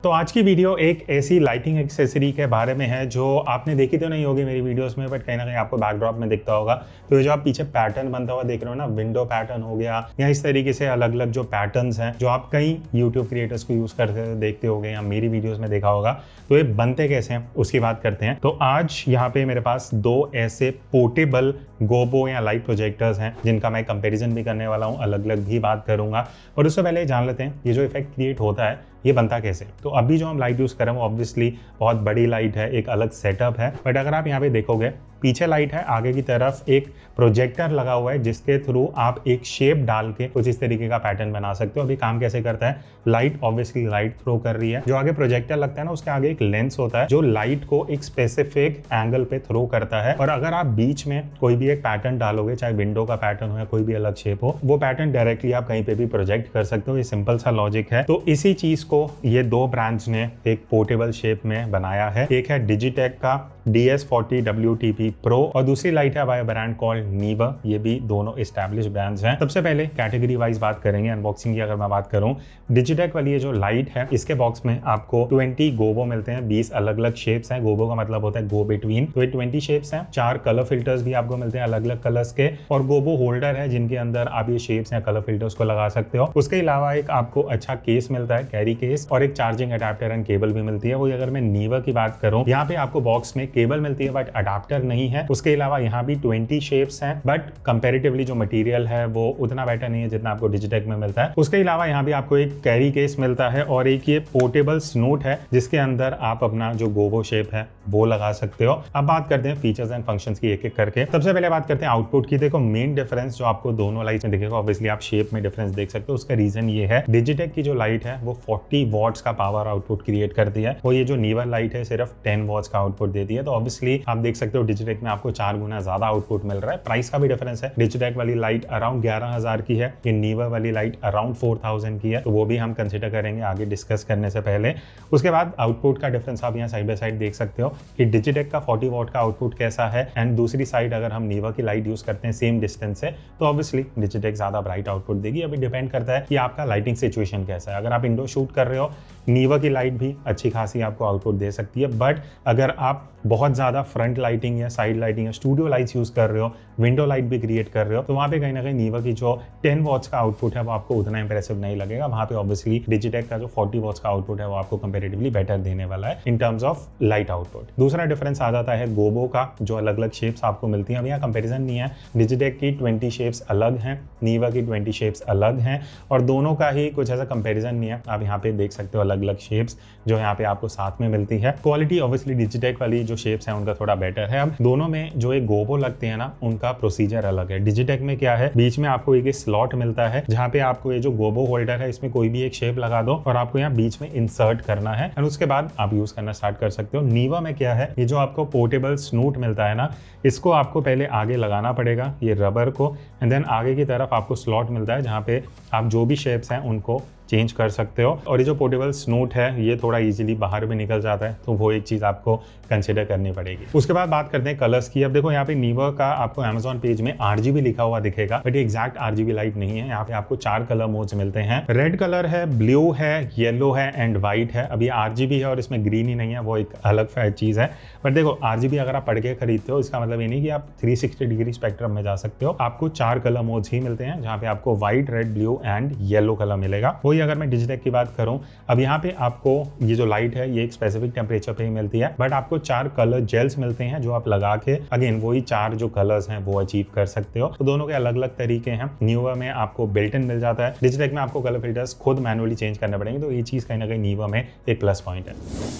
तो आज की वीडियो एक ऐसी लाइटिंग एक्सेसरी के बारे में है जो आपने देखी तो नहीं होगी मेरी वीडियोस में, बट कहीं ना कहीं आपको बैकड्रॉप में दिखता होगा। तो ये जो आप पीछे पैटर्न बनता हुआ देख रहे हो ना, विंडो पैटर्न हो गया या इस तरीके से अलग अलग जो पैटर्न्स हैं जो आप कई यूट्यूब क्रिएटर्स को यूज करते देखते होगे या मेरी वीडियोज में देखा होगा। तो ये बनते कैसे हैं उसकी बात करते हैं। तो आज यहाँ पे मेरे पास दो ऐसे पोर्टेबल गोबो या लाइट प्रोजेक्टर्स हैं जिनका मैं कंपैरिजन भी करने वाला हूँ, अलग अलग भी बात करूंगा। और उससे पहले जान लेते हैं ये जो इफेक्ट क्रिएट होता है ये बनता कैसे। तो अभी जो हम लाइट यूज कर रहे हैं वो ऑब्वियसली बहुत बड़ी लाइट है, एक अलग सेटअप है, बट अगर आप यहाँ पे देखोगे पीछे लाइट है, आगे की तरफ एक प्रोजेक्टर लगा हुआ है जिसके थ्रू आप एक शेप डाल के कुछ इस तरीके का पैटर्न बना सकते हो। अभी काम कैसे करता है, लाइट ऑब्वियसली लाइट थ्रो कर रही है, जो आगे प्रोजेक्टर लगता है ना उसके आगे एक लेंस होता है जो लाइट को एक स्पेसिफिक एंगल पे थ्रो करता है। और अगर आप बीच में कोई भी एक पैटर्न डालोगे, चाहे विंडो का पैटर्न हो या कोई भी अलग शेप हो, वो पैटर्न डायरेक्टली आप कहीं पे भी प्रोजेक्ट कर सकते हो। ये सिंपल सा लॉजिक है। तो इसी चीज को ये दो ब्रांड्स ने एक पोर्टेबल शेप में बनाया है। एक है डिजिटेक का DS40 WTP Pro और दूसरी लाइट है बाय ब्रांड कॉल्ड नीवा। ये भी दोनों एस्टैब्लिश ब्रांड्स हैं। सबसे पहले कैटेगरी वाइज बात करेंगे, अनबॉक्सिंग की अगर मैं बात करूं, डिजिटेक वाली ये जो लाइट है इसके बॉक्स में आपको 20 गोबो मिलते हैं। 20 अलग अलग शेप्स हैं। गोबो का मतलब होता है गो बिटवीन। तो ये 20 शेप्स हैं। 4 कलर फिल्टर्स भी आपको मिलते हैं अलग अलग कलर्स के, और गोबो होल्डर है जिनके अंदर आप ये शेप्स या कलर फिल्टर्स को लगा सकते हो। उसके अलावा एक आपको अच्छा केस मिलता है, कैरी केस, और एक चार्जिंग अडेप्टर एंड केबल भी मिलती है। वो अगर मैं नीवा की बात करूं, यहाँ पे आपको बॉक्स में केबल मिलती है बट अडेप्टर नहीं है। उसके अलावा यहाँ भी 20 शेप्स हैं, बट कंपैरेटिवली जो मटेरियल है वो उतना बेटर नहीं है जितना आपको डिजिटेक में मिलता है। उसके अलावा यहाँ भी आपको एक कैरी केस मिलता है और एक ये पोर्टेबल स्नूट है जिसके अंदर आप अपना जो गोबो शेप है वो लगा सकते हो। अब बात करते हैं फीचर्स एंड फंक्शंस की एक एक करके। सबसे पहले बात करते हैं आउटपुट की। देखो मेन डिफरेंस जो आपको दोनों लाइट्स में दिखेगा, ऑब्वियसली आप शेप में डिफरेंस देख सकते हो। उसका रीजन ये है, डिजिटेक की जो लाइट है वो 40 वॉट्स का पावर आउटपुट क्रिएट करती है, और ये जो नीवा लाइट है सिर्फ 10 वॉट्स का आउटपुट देती है। तो ऑब्वियसली आप देख सकते हो डिजिटेक में आपको 4 गुना ज्यादा आउटपुट मिल रहा है। प्राइस का भी डिफरेंस है, डिजिटेक वाली लाइट अराउंड 11,000 की है, ये नीवा वाली लाइट अराउंड 4,000 की है। तो वो भी हम कंसिडर करेंगे आगे डिस्कस करने से पहले। उसके बाद आउटपुट का डिफरेंस आप यहाँ साइड बाय साइड देख सकते हो कि डिजिटेक का 40 वॉट का आउटपुट कैसा है, एंड दूसरी साइड अगर हम नीवा की लाइट यूज करते हैं सेम डिस्टेंस से तो ऑब्वियसली डिजिटेक ज्यादा ब्राइट आउटपुट देगी। अभी डिपेंड करता है कि आपका लाइटिंग सिचुएशन कैसा है। अगर आप इंडोर शूट कर रहे हो, नीवा की लाइट भी अच्छी खासी आपको आउटपुट दे सकती है, बट अगर आप बहुत ज्यादा फ्रंट लाइटिंग या साइड लाइटिंग या स्टूडियो लाइट्स यूज कर रहे हो, विंडो लाइट भी क्रिएट कर रहे हो, तो वहां पे कहीं ना कहीं नीवा की जो 10 वॉट्स का आउटपुट है वो आपको उतना इंप्रेसिव नहीं लगेगा। वहां पे ऑब्वियसली डिजिटेक का जो 40 वॉट्स का आउटपुट है वो आपको कंपैरेटिवली बेटर देने वाला है in terms of light output. दूसरा डिफरेंस आ जाता है गोबो का, जो अलग अलग शेप्स आपको मिलती हैं। अब यहाँ कंपेरिजन नहीं है, डिजिटेक की 20 शेप्स अलग हैं, नीवा की 20 शेप्स अलग हैं, और दोनों का ही कुछ ऐसा कंपेरिजन नहीं है। आप यहाँ पे देख सकते हो अलग अलग शेप्स जो यहाँ पे आपको साथ में मिलती है। क्वालिटी ऑब्वियसली डिजिटेक वाली जो शेप्स है उनका थोड़ा बेटर है। अब दोनों में जो एक गोबो लगते हैं ना उनका प्रोसीजर अलग है। डिजिटेक में क्या है, बीच में आपको एक स्लॉट मिलता है जहाँ पे आपको ये जो गोबो होल्डर है इसमें कोई भी एक शेप लगा दो और आपको यहाँ बीच में इंसर्ट करना है, और उसके बाद आप यूज करना स्टार्ट कर सकते हो। नीवा में क्या है, ये जो आपको पोर्टेबल स्नूट मिलता है ना, इसको आपको पहले आगे लगाना पड़ेगा ये रबर को, एंड देन आगे की तरफ आपको स्लॉट मिलता है जहाँ पे आप जो भी शेप्स हैं उनको चेंज कर सकते हो। और ये जो पोर्टेबल स्नूट है ये थोड़ा इजीली बाहर भी निकल जाता है, तो वो एक चीज आपको कंसिडर करनी पड़ेगी। उसके बाद बात करते हैं कलर्स की। अब देखो यहाँ पे नीवा का आपको अमेजॉन पेज में RGB लिखा हुआ दिखेगा, बट ये एग्जैक्ट RGB लाइट नहीं है। यहाँ पे आपको 4 कलर मोड्स मिलते हैं। रेड कलर है, ब्लू है, येलो है एंड व्हाइट है। अब ये RGB है और इसमें ग्रीन ही नहीं है, वो एक अलग चीज है। बट देखो RGB अगर आप पढ़ के खरीदते हो इसका मतलब ये नहीं कि आप 360 डिग्री स्पेक्ट्रम में जा सकते हो। आपको 4 कलर मोड्स ही मिलते हैं जहाँ पे आपको white, red, blue and yellow colour मिलेगा। वही अगर मैं डिजिटेक की बात करूं, अब यहाँ पे आपको ये जो लाइट है ये एक स्पेसिफिक टेम्परेचर पे ही मिलती है, बट आपको 4 कलर जेल्स मिलते हैं जो आप लगा के अगेन वही 4 जो कलर्स हैं वो अचीव कर सकते हो। तो दोनों के अलग अलग तरीके हैं। नीवा में आपको बिल्ट इन मिल जाता है, डिजिटेक में आपको कलर फिल्टर्स खुद मैनुअली चेंज करने पड़ेंगे। तो ये चीज कहीं ना कहीं नीवा में एक प्लस पॉइंट है।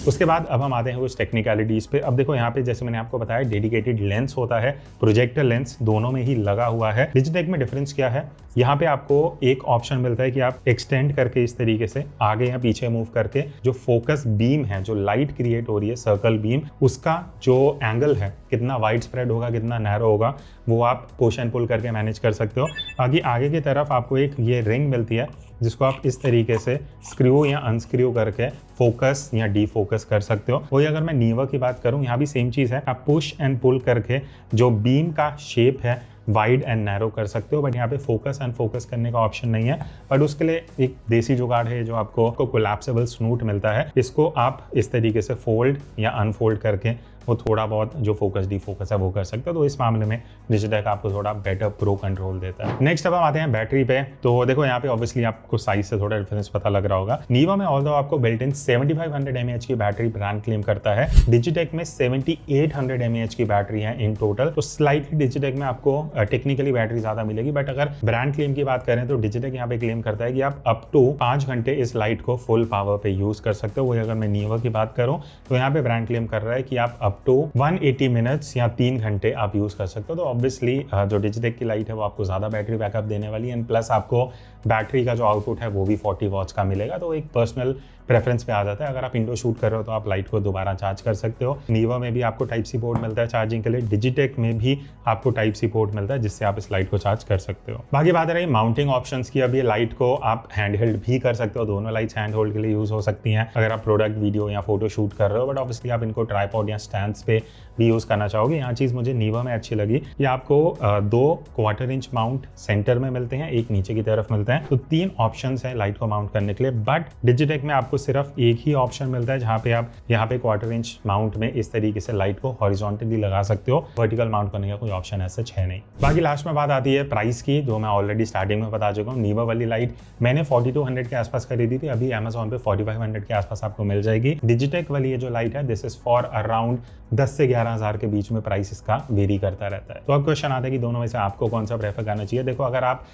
उसके बाद अब हम आते हैं कुछ टेक्निकलिटीज पे। अब देखो यहाँ पे जैसे मैंने आपको बताया डेडिकेटेड लेंस होता है, प्रोजेक्टर लेंस दोनों में ही लगा हुआ है। डिजिटेक में डिफरेंस क्या है, यहाँ पे आपको एक ऑप्शन मिलता है कि आप एक्सटेंड करके इस तरीके से आगे या पीछे मूव करके जो फोकस बीम है, जो लाइट क्रिएट हो रही है सर्कल बीम, उसका जो एंगल है कितना वाइड स्प्रेड होगा कितना नैरो होगा वो आप पुश एंड पुल करके मैनेज कर सकते हो। आगे की तरफ आपको एक ये रिंग मिलती है जिसको आप इस तरीके से स्क्रू या अनस्क्रू करके फोकस या डी फोकस कर सकते हो। वही अगर मैं नीवा की बात करूं, यहाँ भी सेम चीज़ है, आप पुश एंड पुल करके जो बीम का शेप है वाइड एंड नैरो कर सकते हो, बट यहाँ पे फोकस अनफोकस करने का ऑप्शन नहीं है। बट उसके लिए एक देसी जुगाड़ है जो आपको कोलैप्सेबल स्नूट मिलता है, इसको आप इस तरीके से फोल्ड या अनफोल्ड करके वो थोड़ा बहुत जो फोकस डीफोकस है वो कर सकते हो। तो इस मामले में डिजिटेक आपको थोड़ा बेटर प्रो कंट्रोल देता है। नेक्स्ट अब हम आते हैं बैटरी पे। तो देखो यहाँ पे ऑब्वियसली आपको साइज से थोड़ा डिफरेंस पता लग रहा होगा। नीवा में ऑल्दो आपको बिल्ट इन 7500 mAh की बैटरी ब्रांड क्लेम करता है, डिजिटेक में 7800 mAh की बैटरी है इन टोटल। तो स्लाइटली डिजिटेक में आपको टेक्निकली बैटरी ज्यादा मिलेगी, बट अगर ब्रांड क्लेम की बात करें तो डिजिटेक यहाँ पे क्लेम करता है कि आप अप टू 5 घंटे इस लाइट को फुल पावर पे यूज कर सकते हो। वही अगर मैं नीवा की बात करूं तो यहाँ पे ब्रांड क्लेम कर रहा है कि आप अप टू 180 मिनट्स या 3 घंटे आप यूज कर सकते हो। तो ऑब्वियसली जो डिजिटेक की लाइट है वो आपको ज्यादा बैटरी बैकअप देने वाली है, एंड प्लस आपको बैटरी का जो आउटपुट है वो भी 40 वॉट्स का मिलेगा। तो एक पर्सनल प्रेफरेंस पे आ जाता है। अगर आप इंडो शूट कर रहे हो तो आप लाइट को दोबारा चार्ज कर सकते हो। नीवा में भी आपको टाइप सी पोर्ट मिलता है चार्जिंग के लिए, डिजिटेक में भी आपको टाइप सी पोर्ट मिलता है जिससे आप इस लाइट को चार्ज कर सकते हो। बाकी बात रही माउंटिंग ऑप्शंस की, अब ये लाइट को आप हैंड हेल्ड भी कर सकते हो। दोनों लाइट्स हैंड होल्ड के लिए यूज हो सकती हैं अगर आप प्रोडक्ट वीडियो या फोटो शूट कर रहे हो, बट ऑब्वियसली आप इनको ट्राइपॉड या स्टैंड्स पे भी यूज करना चाहोगे। यहाँ चीज मुझे नीवा में अच्छी लगी कि आपको 2 क्वार्टर इंच माउंट सेंटर में मिलते हैं, एक नीचे की तरफ मिलते हैं। तो 3 ऑप्शंस है लाइट को माउंट करने के लिए, बट डिजिटेक में आपको सिर्फ एक ही ऑप्शन मिलता है जहां पे आप यहाँ पे क्वार्टर इंच माउंट में इस तरीके से लाइट को हॉरिजॉन्टली लगा सकते हो। वर्टिकल माउंट करने का कोई ऑप्शन ऐसा है नहीं। बाकी लास्ट में बात आती है प्राइस की, जो मैं ऑलरेडी स्टार्टिंग में बता चुका हूँ। नीवा वाली लाइट मैंने 4200 के आसपास खरीदी थी, अभी अमेजोन पे 4500 के आसपास आपको मिल जाएगी। डिजिटेक वाली ये जो लाइट है दिस इज फॉर अराउंड 10 से 11,000 के बीच में प्राइस इसका वेरी करता रहता है। तो अब क्वेश्चन आता है कि दोनों में से आपको कौन सा प्रेफर करना चाहिए। देखो अगर आप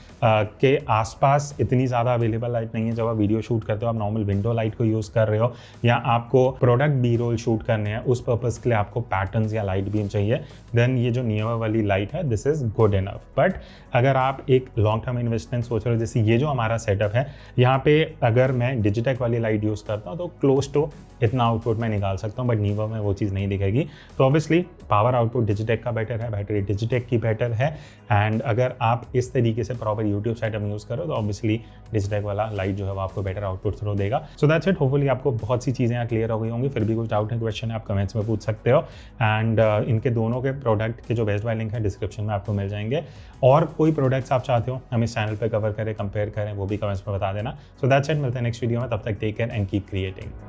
के आसपास इतनी ज़्यादा अवेलेबल लाइट नहीं है, जब आप वीडियो शूट करते हो आप नॉर्मल विंडो लाइट को यूज़ कर रहे हो, या आपको प्रोडक्ट बी रोल शूट करने हैं, उस पर्पज़ के लिए आपको पैटर्न्स या लाइट बीम चाहिए, देन ये जो नीवा वाली लाइट है this is good enough. But अगर आप एक लॉन्ग टर्म इन्वेस्टमेंट सोच रहे हो, जैसे ये जो हमारा सेटअप है, यहाँ पे अगर मैं डिजिटेक वाली लाइट यूज़ करता हूँ तो क्लोज टू इतना आउटपुट मैं निकाल सकता हूँ, बट नीवा में वो चीज़ नहीं दिखेगी। तो ऑब्वियसली पावर आउटपुट डिजिटेक का बेटर है, बैटरी डिजिटेक की बेटर है, एंड अगर आप इस तरीके से प्रॉपर यूट्यूब सेटअप यूज़ करो तो ऑब्वियसली डिजिटेक वाला लाइट जो है वो आपको बेटर आउटपुट थ्रो देगा। सो दैट्स इट। होपफुली आपको बहुत सी चीज़ें यहाँ क्लियर हो गई होंगी। फिर भी कुछ डाउट है, क्वेश्चन है, आप कमेंट्स में पूछ सकते हो, एंड इनके दोनों के प्रोडक्ट के जो बेस्ट बाय लिंक है डिस्क्रिप्शन में आपको मिल जाएंगे। और कोई प्रोडक्ट्स आप चाहते हो हम इस चैनल पर कवर करें, कंपेयर करें, वो भी कमेंट्स में बता देना। So that's it. मिलते हैं नेक्स्ट वीडियो में, तब तक take care and keep creating.